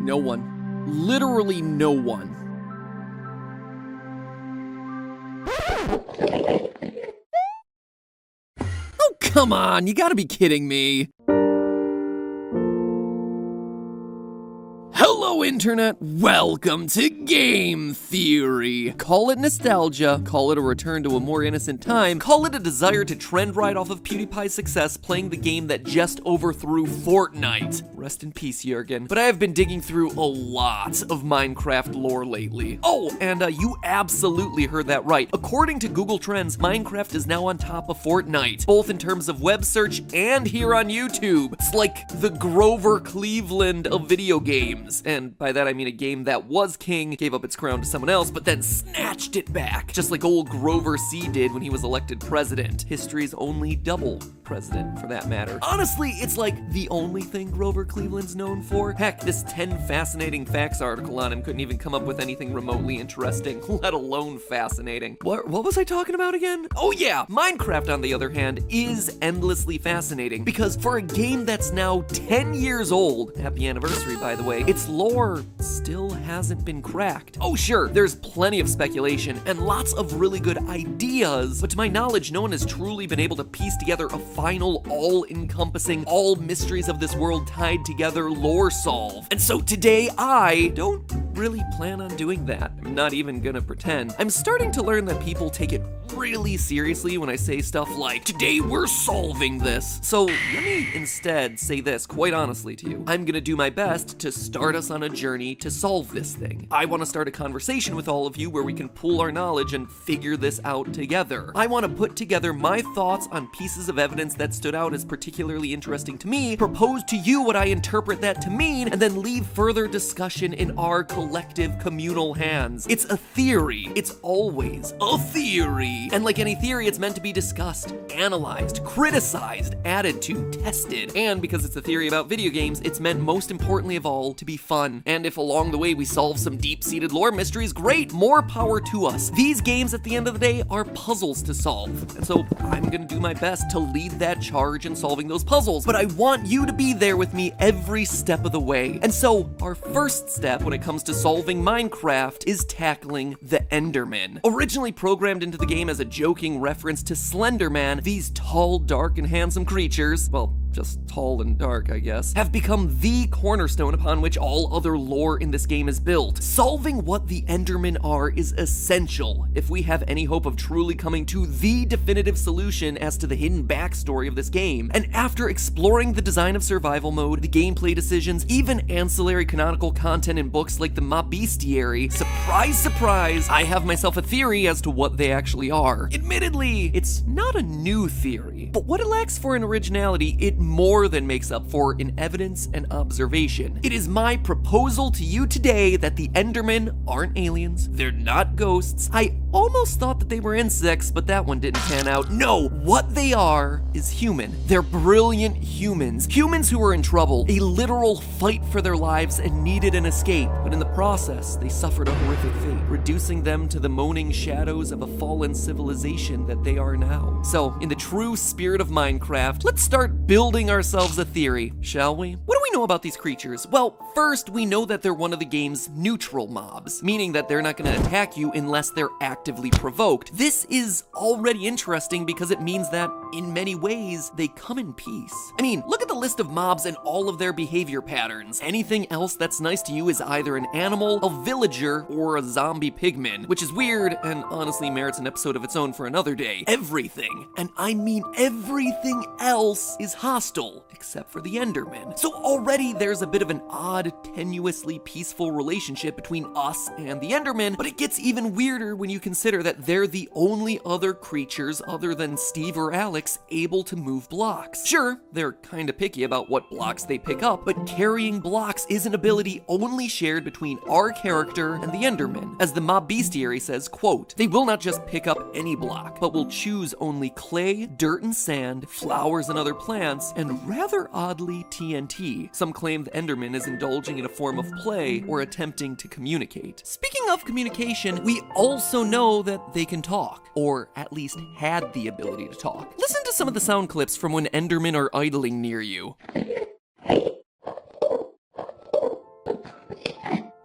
No one. Literally no one. Oh, come on, you gotta be kidding me. Hello, Internet. Welcome to Game Theory. Call it nostalgia, call it a return to a more innocent time, call it a desire to trend right off of PewDiePie's success playing the game that just overthrew Fortnite. Rest in peace, Jurgen. But I have been digging through a lot of Minecraft lore lately. Oh, and you absolutely heard that right. According to Google Trends, Minecraft is now on top of Fortnite, both in terms of web search and here on YouTube. It's like the Grover Cleveland of video games. And by that I mean a game that was king, gave up its crown to someone else, but then snatched it back, just like old Grover C. did when he was elected president. History's only double president, for that matter. Honestly, it's like the only thing Grover Cleveland's known for. Heck, this 10 fascinating facts article on him couldn't even come up with anything remotely interesting, let alone fascinating. What was I talking about again? Oh yeah, Minecraft, on the other hand, is endlessly fascinating, because for a game that's now 10 years old, happy anniversary by the way, its lore still hasn't been cracked. Oh sure, there's plenty of speculation and lots of really good ideas, but to my knowledge, no one has truly been able to piece together a final, all-encompassing, all mysteries of this world tied together lore solve. And so today, I don't really plan on doing that. I'm not even gonna pretend. I'm starting to learn that people take it really seriously when I say stuff like, today we're solving this. So let me instead say this quite honestly to you. I'm gonna do my best to start us on a journey to solve this thing. I want to start a conversation with all of you where we can pool our knowledge and figure this out together. I want to put together my thoughts on pieces of evidence that stood out as particularly interesting to me, propose to you what I interpret that to mean, and then leave further discussion in our collective communal hands. It's a theory. It's always a theory. And like any theory, it's meant to be discussed, analyzed, criticized, added to, tested. And because it's a theory about video games, it's meant most importantly of all to be fun. And if along the way we solve some deep-seated lore mysteries, great, more power to us. These games at the end of the day are puzzles to solve. And so I'm gonna do my best to lead that charge in solving those puzzles. But I want you to be there with me every step of the way. And so our first step when it comes to solving Minecraft is tackling the Enderman. Originally programmed into the game as a joking reference to Slenderman, these tall, dark, and handsome creatures, well, just tall and dark, I guess, have become the cornerstone upon which all other lore in this game is built. Solving what the Endermen are is essential if we have any hope of truly coming to the definitive solution as to the hidden backstory of this game. And after exploring the design of survival mode, the gameplay decisions, even ancillary canonical content in books like the Mob Bestiary, surprise, surprise, I have myself a theory as to what they actually are. Admittedly, it's not a new theory, but what it lacks for in originality, it more than makes up for in evidence and observation. It is my proposal to you today that the Endermen aren't aliens, they're not ghosts. I almost thought that they were insects, but that one didn't pan out. No, what they are is human. They're brilliant humans. Humans who are in trouble, a literal fight for their lives and needed an escape. But in the process, they suffered a horrific fate, reducing them to the moaning shadows of a fallen civilization that they are now. So, in the true spirit of Minecraft, let's start building ourselves a theory, shall we? What do we know about these creatures? Well, first, we know that they're one of the game's neutral mobs, meaning that they're not going to attack you unless they're actively provoked. This is already interesting because it means that, in many ways, they come in peace. I mean, look at the list of mobs and all of their behavior patterns. Anything else that's nice to you is either an animal, a villager, or a zombie pigman, which is weird and honestly merits an episode of its own for another day. Everything, and I mean everything else, is hostile, except for the Enderman. So already there's a bit of an odd, tenuously peaceful relationship between us and the Enderman, but it gets even weirder when you consider that they're the only other creatures other than Steve or Alex able to move blocks. Sure, they're kinda picky about what blocks they pick up, but carrying blocks is an ability only shared between our character and the Enderman. As the Mob Bestiary says, quote, "They will not just pick up any block, but will choose only clay, dirt and sand, flowers and other plants, and rather oddly TNT. Some claim the Enderman is indulging in a form of play or attempting to communicate." Speaking of communication, we also know that they can talk, or at least had the ability to talk. Listen to some of the sound clips from when Endermen are idling near you.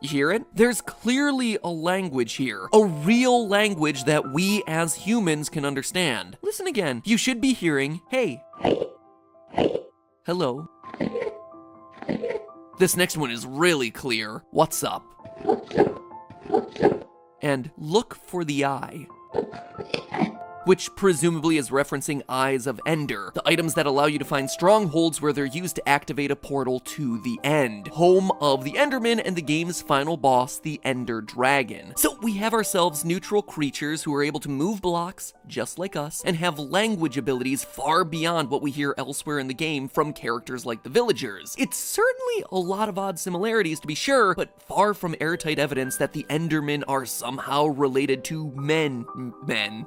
You hear it? There's clearly a language here, a real language that we as humans can understand. Listen again. You should be hearing, hey. Hello. This next one is really clear. What's up? And look for the eye, which presumably is referencing Eyes of Ender, the items that allow you to find strongholds where they're used to activate a portal to the end, home of the Enderman and the game's final boss, the Ender Dragon. So we have ourselves neutral creatures who are able to move blocks, just like us, and have language abilities far beyond what we hear elsewhere in the game from characters like the villagers. It's certainly a lot of odd similarities to be sure, but far from airtight evidence that the Endermen are somehow related to men.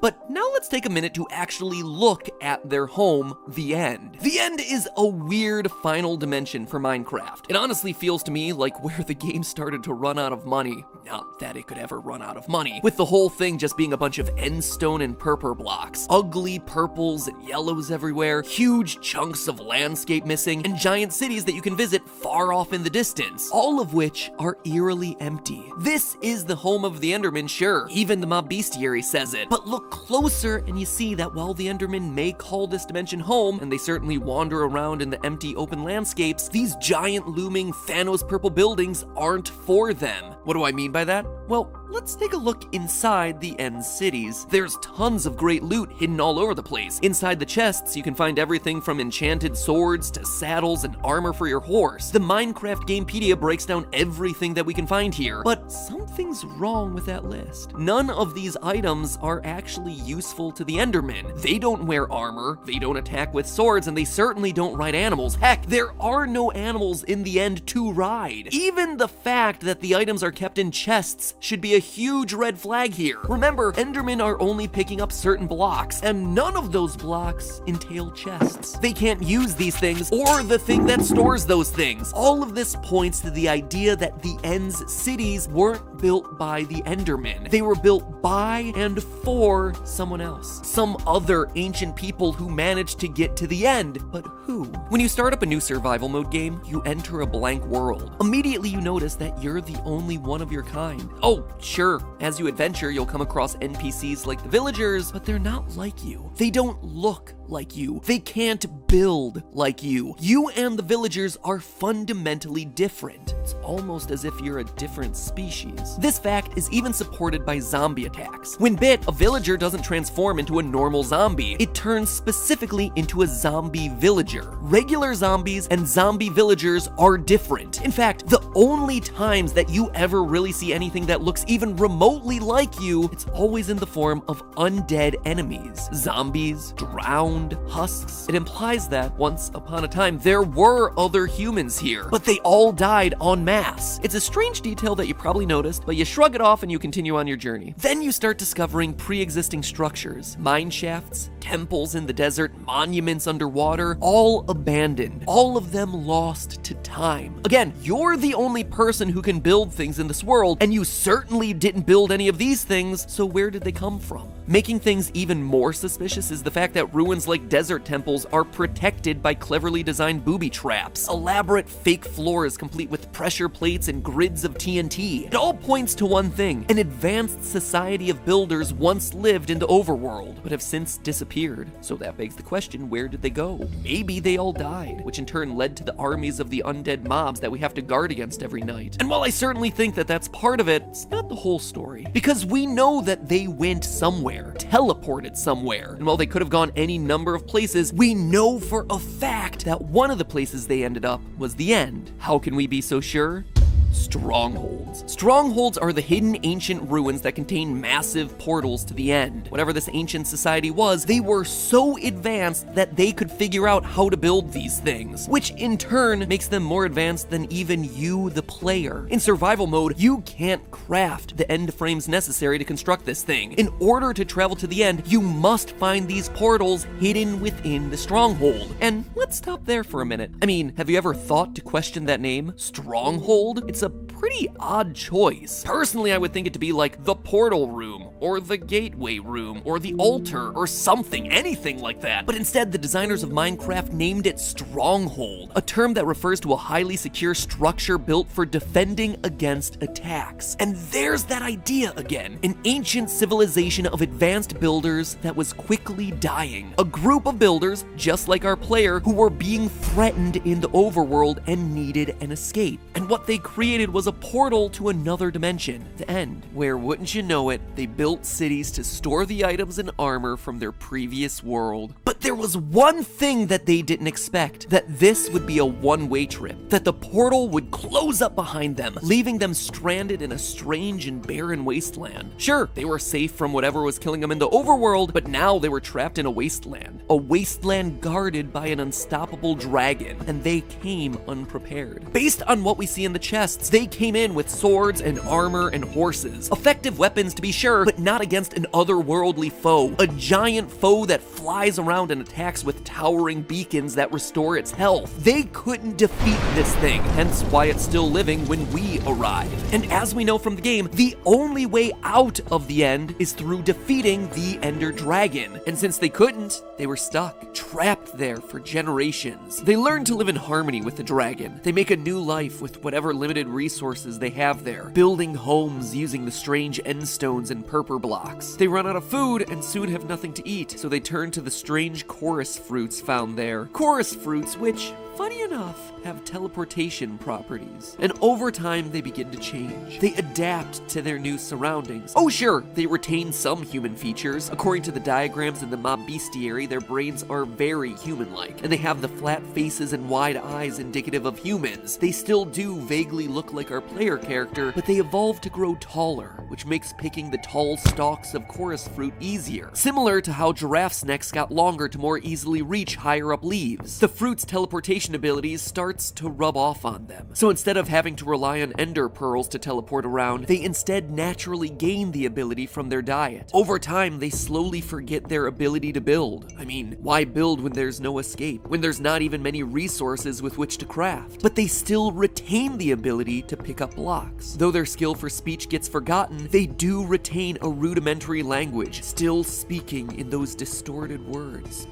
But now let's take a minute to actually look at their home, the End. The End is a weird final dimension for Minecraft. It honestly feels to me like where the game started to run out of money. Not that it could ever run out of money, with the whole thing just being a bunch of endstone and purple blocks, ugly purples and yellows everywhere, huge chunks of landscape missing, and giant cities that you can visit far off in the distance, all of which are eerily empty. This is the home of the Enderman, sure, even the mob bestiary says it, but look closer and you see that while the Endermen may call this dimension home, and they certainly wander around in the empty open landscapes, these giant looming Thanos purple buildings aren't for them. What do I mean by that? Well, let's take a look inside the End cities. There's tons of great loot hidden all over the place. Inside the chests, you can find everything from enchanted swords to saddles and armor for your horse. The Minecraft Gamepedia breaks down everything that we can find here, but something's wrong with that list. None of these items are actually useful to the Endermen. They don't wear armor, they don't attack with swords, and they certainly don't ride animals. Heck, there are no animals in the End to ride. Even the fact that the items are kept in chests should be a huge red flag here. Remember, Endermen are only picking up certain blocks, and none of those blocks entail chests. They can't use these things or the thing that stores those things. All of this points to the idea that the End's cities weren't built by the Endermen. They were built by and for someone else. Some other ancient people who managed to get to the End. But who? When you start up a new survival mode game, you enter a blank world. Immediately you notice that you're the only one of your kind. Oh, sure, as you adventure, you'll come across NPCs like the villagers, but they're not like you. They don't look like you. They can't build like you. You and the villagers are fundamentally different. It's almost as if you're a different species. This fact is even supported by zombie attacks. When bit, a villager doesn't transform into a normal zombie. It turns specifically into a zombie villager. Regular zombies and zombie villagers are different. In fact, the only times that you ever really see anything that looks even remotely like you, it's always in the form of undead enemies. Zombies, drowned, husks. It implies that, once upon a time, there were other humans here, but they all died en masse. It's a strange detail that you probably noticed, but you shrug it off and you continue on your journey. Then you start discovering pre-existing structures, mine shafts, temples in the desert, monuments underwater, all abandoned, all of them lost to time. Again, you're the only person who can build things in this world, and you certainly didn't build any of these things, so where did they come from? Making things even more suspicious is the fact that ruins like desert temples are protected by cleverly designed booby traps, elaborate fake floors complete with pressure plates and grids of TNT. It all points to one thing: an advanced society of builders once lived in the overworld, but have since disappeared. So that begs the question, where did they go? Maybe they all died, which in turn led to the armies of the undead mobs that we have to guard against every night. And while I certainly think that that's part of it, it's not the whole story. Because we know that they went somewhere, teleported somewhere, and while they could have gone any number of places, we know for a fact that one of the places they ended up was the End. How can we be so sure? Strongholds. Strongholds are the hidden ancient ruins that contain massive portals to the End. Whatever this ancient society was, they were so advanced that they could figure out how to build these things, which in turn makes them more advanced than even you, the player. In survival mode, you can't craft the end frames necessary to construct this thing. In order to travel to the End, you must find these portals hidden within the stronghold. And let's stop there for a minute. I mean, have you ever thought to question that name? Stronghold? It's a pretty odd choice. Personally, I would think it to be like the portal room, or the gateway room, or the altar, or something, anything like that. But instead, the designers of Minecraft named it Stronghold, a term that refers to a highly secure structure built for defending against attacks. And there's that idea again, an ancient civilization of advanced builders that was quickly dying. A group of builders, just like our player, who were being threatened in the overworld and needed an escape. And what they created was a portal to another dimension, the End, where, wouldn't you know it, they built cities to store the items and armor from their previous world. But there was one thing that they didn't expect, that this would be a one-way trip, that the portal would close up behind them, leaving them stranded in a strange and barren wasteland. Sure, they were safe from whatever was killing them in the overworld, but now they were trapped in a wasteland guarded by an unstoppable dragon, and they came unprepared. Based on what we see in the chests, they came in with swords and armor and horses. Effective weapons to be sure, but not against an otherworldly foe, a giant foe that flies around and attacks with towering beacons that restore its health. They couldn't defeat this thing, hence why it's still living when we arrive. And as we know from the game, the only way out of the End is through defeating the Ender Dragon. And since they couldn't, they were stuck, trapped there for generations. They learn to live in harmony with the dragon. They make a new life with whatever limited resources they have there, building homes using the strange end stones and purple blocks. They run out of food and soon have nothing to eat, so they turn to the strange chorus fruits found there. Chorus fruits which, funny enough, have teleportation properties. And over time, they begin to change. They adapt to their new surroundings. Oh sure, they retain some human features. According to the diagrams in the mob bestiary, their brains are very human-like, and they have the flat faces and wide eyes indicative of humans. They still do vaguely look like our player character, but they evolve to grow taller, which makes picking the tall stalks of chorus fruit easier. Similar to how giraffes' necks got longer to more easily reach higher up leaves. The fruit's teleportation abilities starts to rub off on them. So instead of having to rely on ender pearls to teleport around, they instead naturally gain the ability from their diet. Over time, they slowly forget their ability to build. I mean, why build when there's no escape, when there's not even many resources with which to craft? But they still retain the ability to pick up blocks. Though their skill for speech gets forgotten, they do retain a rudimentary language, still speaking in those distorted words.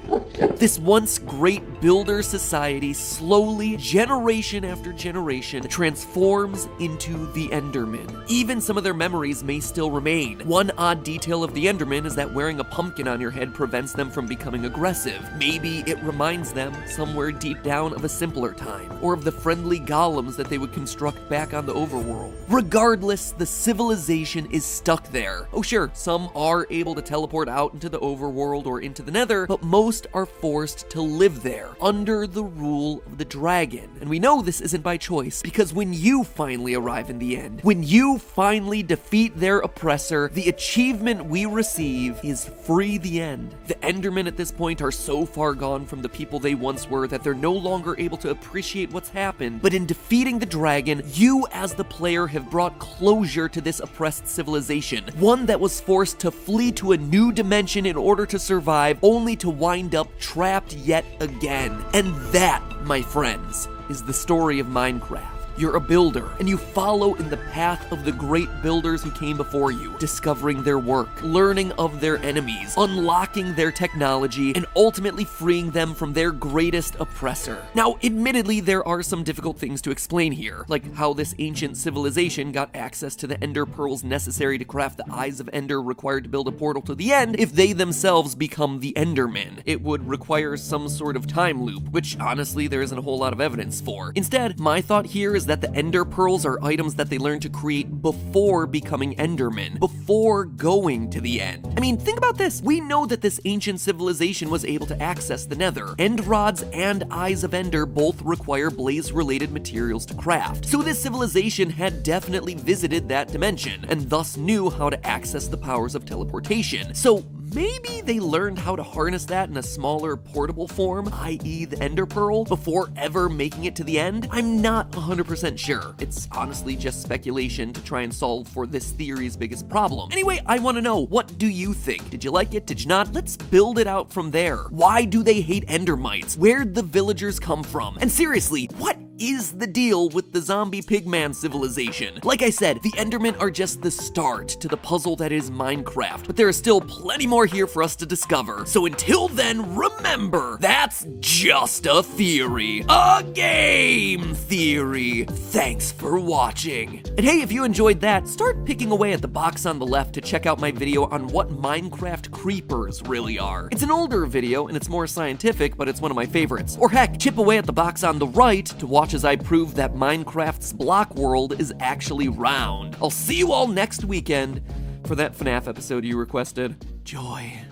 This once great builder society slowly, generation after generation, transforms into the Enderman. Even some of their memories may still remain. One odd detail of the Enderman is that wearing a pumpkin on your head prevents them from becoming aggressive. Maybe it reminds them, somewhere deep down, of a simpler time, or of the friendly golems that they would construct back on the overworld. Regardless, the civilization is stuck there. Oh sure, some are able to teleport out into the overworld or into the nether, but most are forced to live there, under the rule of the dragon. And we know this isn't by choice, because when you finally arrive in the End, when you finally defeat their oppressor, the achievement we receive is Free the End. The Endermen at this point are so far gone from the people they once were that they're no longer able to appreciate what's happened, but in defeating the dragon, you as the player have brought closure to this oppressed civilization, one that was forced to flee to a new dimension in order to survive, only to wind up trapped yet again. And that, my friends, is the story of Minecraft. You're a builder, and you follow in the path of the great builders who came before you, discovering their work, learning of their enemies, unlocking their technology, and ultimately freeing them from their greatest oppressor. Now, admittedly, there are some difficult things to explain here, like how this ancient civilization got access to the ender pearls necessary to craft the Eyes of Ender required to build a portal to the End if they themselves become the Endermen. It would require some sort of time loop, which honestly there isn't a whole lot of evidence for. Instead, my thought here is that the Ender Pearls are items that they learn to create before becoming Endermen, before going to the End. I mean, think about this. We know that this ancient civilization was able to access the Nether. End rods and Eyes of Ender both require blaze-related materials to craft. So this civilization had definitely visited that dimension, and thus knew how to access the powers of teleportation. So maybe they learned how to harness that in a smaller, portable form, i.e. the Ender Pearl, before ever making it to the End? I'm not 100% sure. It's honestly just speculation to try and solve for this theory's biggest problem. Anyway, I want to know, what do you think? Did you like it? Did you not? Let's build it out from there. Why do they hate Endermites? Where'd the villagers come from? And seriously, what is the deal with the zombie pigman civilization? Like I said, the Endermen are just the start to the puzzle that is Minecraft, but there is still plenty more here for us to discover. So until then, remember, that's just a theory. A game theory. Thanks for watching. And hey, if you enjoyed that, start picking away at the box on the left to check out my video on what Minecraft creepers really are. It's an older video and it's more scientific, but it's one of my favorites. Or heck, chip away at the box on the right to watch as I prove that Minecraft's block world is actually round. I'll see you all next weekend for that FNAF episode you requested. Joy.